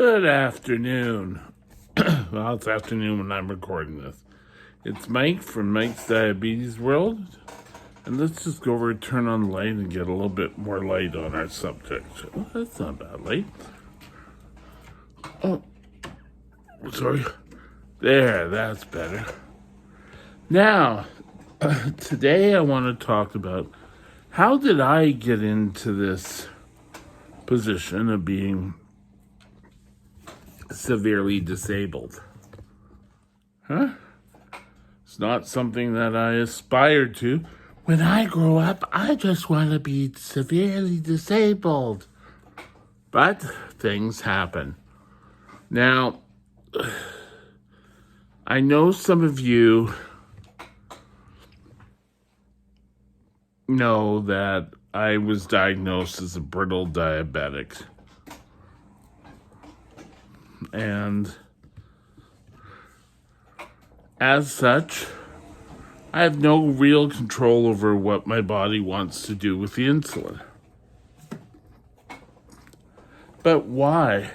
Good afternoon. Well, it's afternoon when I'm recording this. It's Mike from Mike's Diabetes World, and let's just go over and turn on the light and get a little bit more light on our subject. Oh, that's not bad light. Oh, sorry. There, that's better. Now, today I want to talk about how did I get into this position of being severely disabled? It's not something that I aspire to. When I grow up, I just want to be severely disabled. But things happen. Now, I know some of you know that I was diagnosed as a brittle diabetic. And as such, I have no real control over what my body wants to do with the insulin. But why?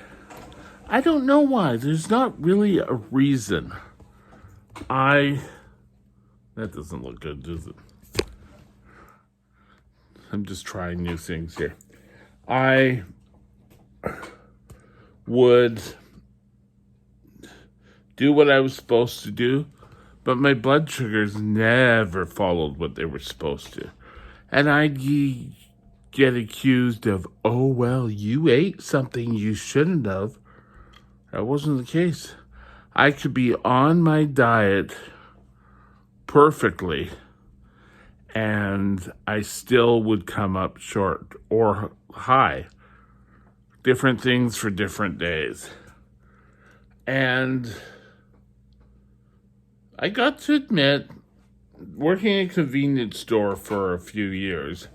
I don't know why. There's not really a reason. That doesn't look good, does it? I'm just trying new things here. I would do what I was supposed to do, but my blood sugars never followed what they were supposed to. And I'd get accused of, oh, well, you ate something you shouldn't have. That wasn't the case. I could be on my diet perfectly, and I still would come up short or high. Different things for different days. And I got to admit, working in a convenience store for a few years,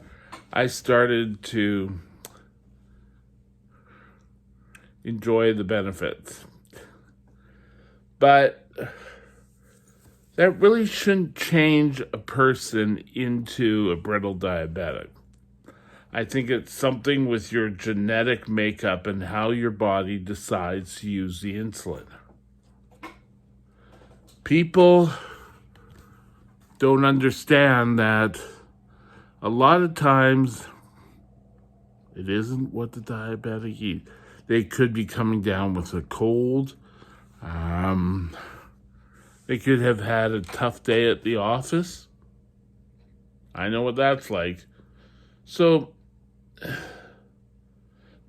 I started to enjoy the benefits. But that really shouldn't change a person into a brittle diabetic. I think it's something with your genetic makeup and how your body decides to use the insulin. People don't understand that a lot of times it isn't what the diabetic eat. They could be coming down with a cold. They could have had a tough day at the office. I know what that's like. So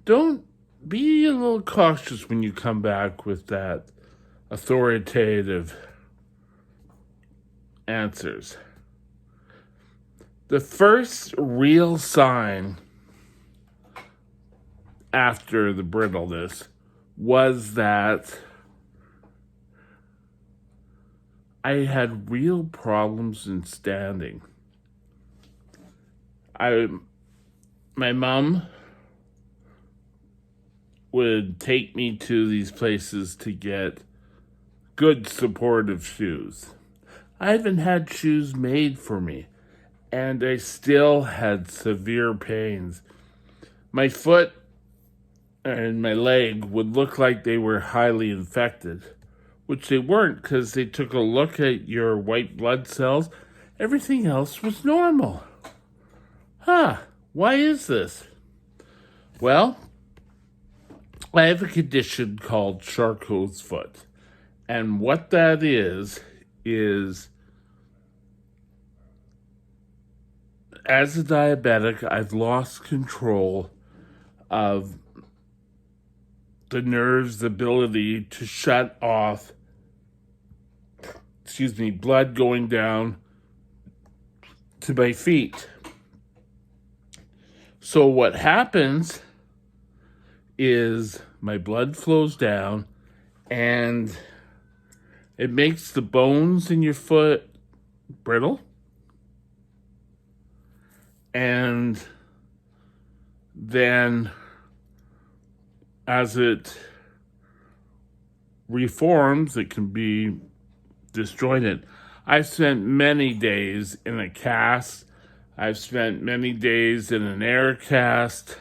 don't be a little cautious when you come back with that authoritative answers. The first real sign after the brittleness was that I had real problems in standing. My mom would take me to these places to get good supportive shoes. I even had shoes made for me, and I still had severe pains. My foot and my leg would look like they were highly infected, which they weren't because they took a look at your white blood cells. Everything else was normal. Why is this? Well, I have a condition called Charcot's foot. And what that is as a diabetic, I've lost control of the nerve's ability to shut off, blood going down to my feet. So what happens is my blood flows down and it makes the bones in your foot brittle. And then as it reforms, it can be disjointed. I've spent many days in a cast. I've spent many days in an air cast.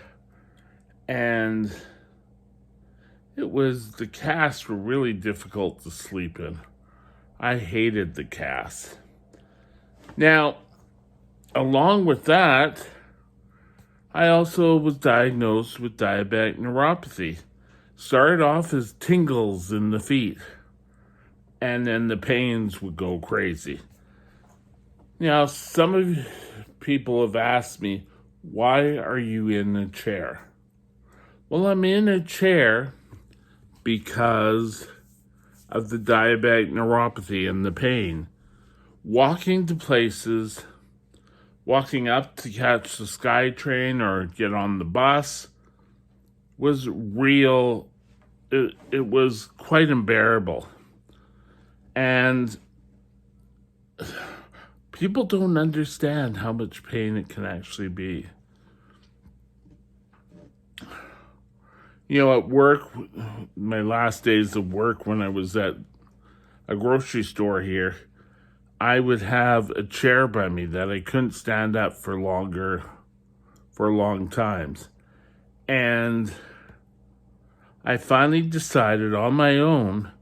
And The casts were really difficult to sleep in. I hated the casts. Now, along with that, I also was diagnosed with diabetic neuropathy. Started off as tingles in the feet, and then the pains would go crazy. Now, some of people have asked me, why are you in a chair? Well, I'm in a chair because of the diabetic neuropathy and the pain. Walking to places, walking up to catch the SkyTrain or get on the bus was real. It was quite unbearable. And people don't understand how much pain it can actually be. At work, my last days of work when I was at a grocery store here, I would have a chair by me that I couldn't stand up for long times. And I finally decided on my own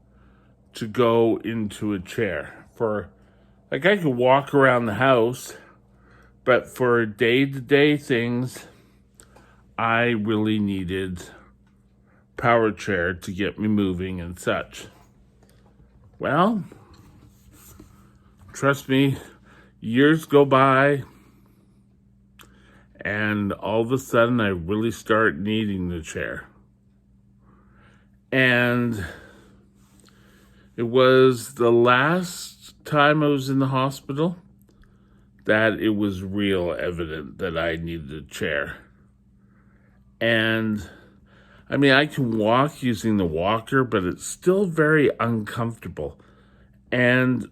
to go into a chair. I could walk around the house, but for day-to-day things, I really needed power chair to get me moving and such. Well, trust me, years go by, and all of a sudden I really start needing the chair. And it was the last time I was in the hospital that it was real evident that I needed a chair. And I can walk using the walker, but it's still very uncomfortable. And,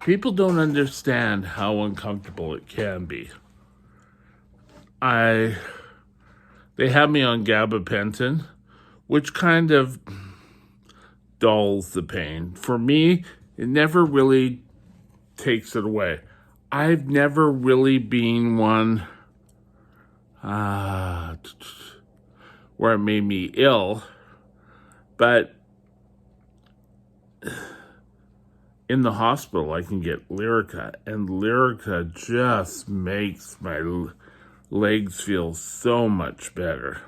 people don't understand how uncomfortable it can be. They have me on gabapentin, which kind of dulls the pain. For me, it never really takes it away. I've never really been one where it made me ill, but in the hospital I can get Lyrica, and Lyrica just makes my legs feel so much better.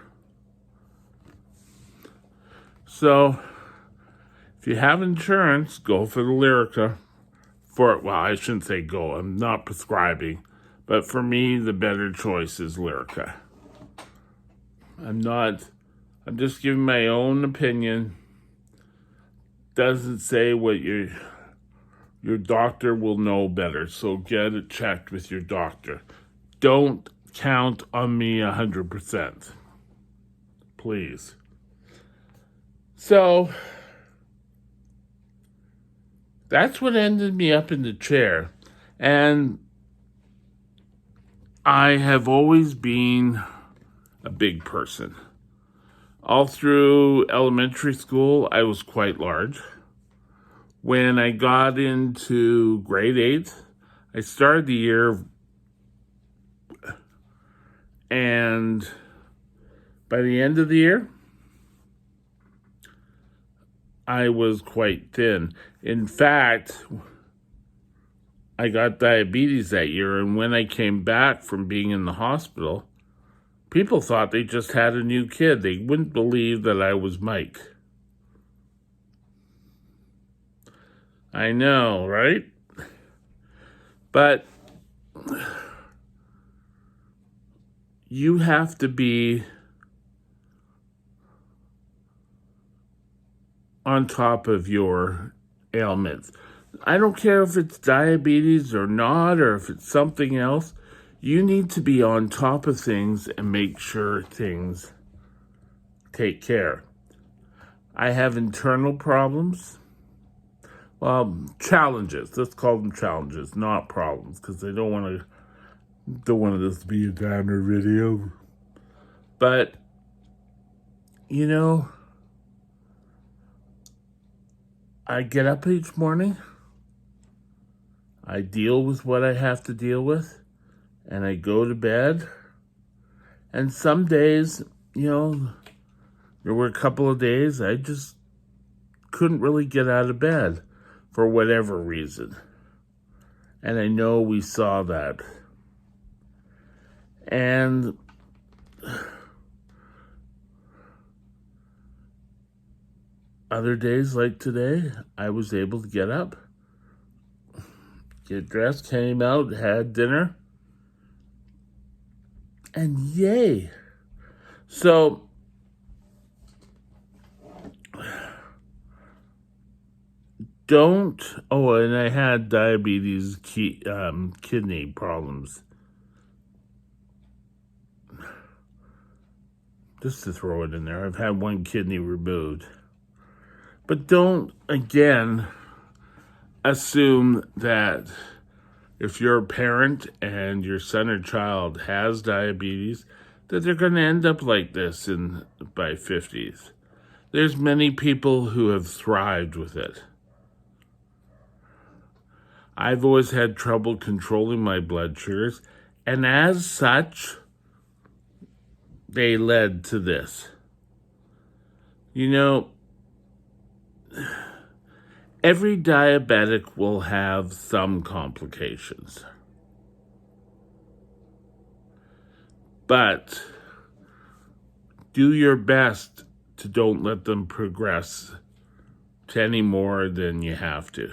So, if you have insurance, go for the Lyrica. I shouldn't say go, I'm not prescribing, but for me, the better choice is Lyrica. I'm just giving my own opinion. Doesn't say what your doctor will know better, so get it checked with your doctor. Don't count on me 100%. Please. So, that's what ended me up in the chair. And I have always been a big person. All through elementary school, I was quite large. When I got into grade 8, I started the year, and by the end of the year, I was quite thin. In fact, I got diabetes that year, and when I came back from being in the hospital, people thought they just had a new kid. They wouldn't believe that I was Mike. I know, right? But you have to be on top of your ailments. I don't care if it's diabetes or not, or if it's something else. You need to be on top of things and make sure things take care. I have internal problems. Well, challenges. Let's call them challenges, not problems, because I don't want this to be a downer video. But, I get up each morning, I deal with what I have to deal with, and I go to bed. And some days, there were a couple of days I just couldn't really get out of bed for whatever reason. And I know we saw that. And other days like today, I was able to get up, get dressed, came out, had dinner, and yay. So and I had diabetes, kidney problems. Just to throw it in there, I've had one kidney removed. But don't, again, assume that if you're a parent and your son or child has diabetes, that they're going to end up like this by 50s. There's many people who have thrived with it. I've always had trouble controlling my blood sugars, and as such, they led to this. Every diabetic will have some complications. But do your best to don't let them progress to any more than you have to.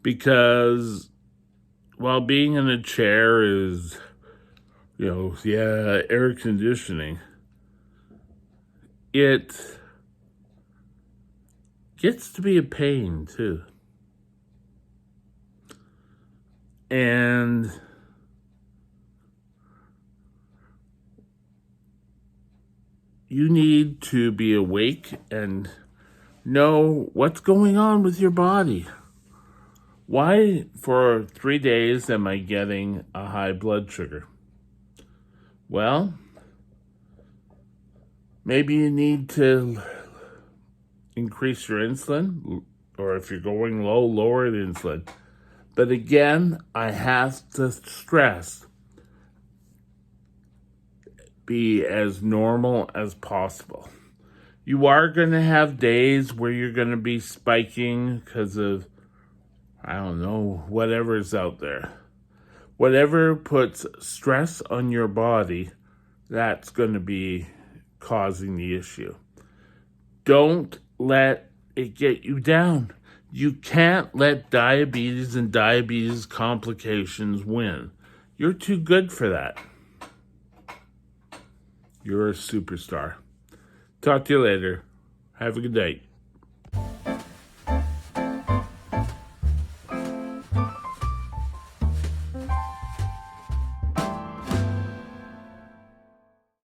Because while being in a chair is, air conditioning, it gets to be a pain too. And you need to be awake and know what's going on with your body. Why, for 3 days, am I getting a high blood sugar? Well, maybe you need to increase your insulin, or if you're going low, lower the insulin. But again, I have to stress, be as normal as possible. You are going to have days where you're going to be spiking because of, whatever's out there. Whatever puts stress on your body, that's going to be causing the issue. Don't let it get you down. You can't let diabetes and diabetes complications win. You're too good for that. You're a superstar. Talk to you later. Have a good night.